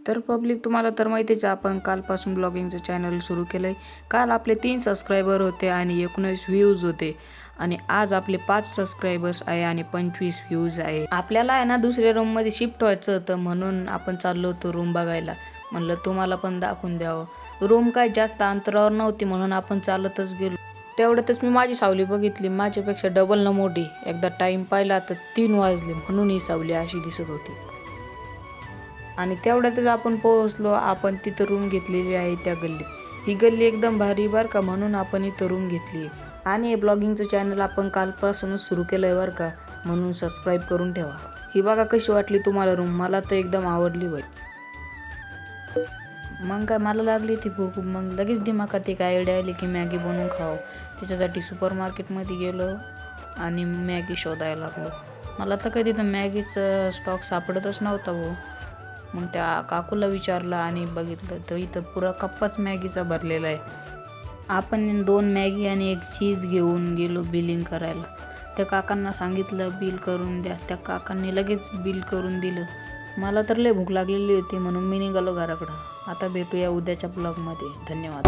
तर पब्लिक तुम्हाला तर माहितीच आहे, आपण कालपासून ब्लॉगिंगचं चॅनल सुरू केलं आहे. काल आपले 3 सबस्क्रायबर होते आणि 19 व्ह्यूज होते आणि आज आपले 5 सबस्क्रायबर्स आहे आणि 25 व्ह्यूज आहे. आपल्याला आहे ना दुसऱ्या रूममध्ये शिफ्ट व्हायचं होतं, म्हणून आपण चाललो होतो रूम बघायला. म्हणलं तुम्हाला पण दाखवून द्यावं. रूम काय जास्त अंतरावर नव्हती म्हणून आपण चालतच गेलो. तेवढ्यातच मी माझी सावली बघितली, माझ्यापेक्षा डबल न मोठी. एकदा टाईम पाहिला तर 3 वाजले, म्हणून ही सावली अशी दिसत होती. आणि तेवढ्यातच आपण पोहोचलो. आपण तिथं रूम घेतलेली आहे त्या गल्लीत. ही गल्ली एकदम भारी बरं का, म्हणून आपण इथं रूम घेतली. आणि हे ब्लॉगिंगचं चॅनल आपण कालपासूनच सुरू केलं आहे बरं का, म्हणून सबस्क्राईब करून ठेवा. ही बघा कशी वाटली तुम्हाला रूम, मला तर एकदम आवडली बाई. मग काय मला लागली ती भूक, मग लगेच दिमागात एक आयडिया आली की मॅगी बनवून खावं. त्याच्यासाठी सुपर मार्केटमध्ये गेलो आणि मॅगी शोधायला लागलो. मला तर काही तिथं मॅगीचं स्टॉक सापडतच नव्हता भाऊ. मग त्या काकूला विचारलं आणि बघितलं तर इथं पुरा कप्पाच मॅगीचा भरलेला आहे. आपण 2 मॅगी आणि 1 चीज घेऊन गेलो बिलिंग करायला. त्या काकांना सांगितलं बिल करून द्या. त्या काकांनी लगेच बिल करून दिलं. मला तर लय भूक लागलेली होती म्हणून मी निघालो घराकडं. आता भेटूया उद्याच्या ब्लॉगमध्ये. धन्यवाद.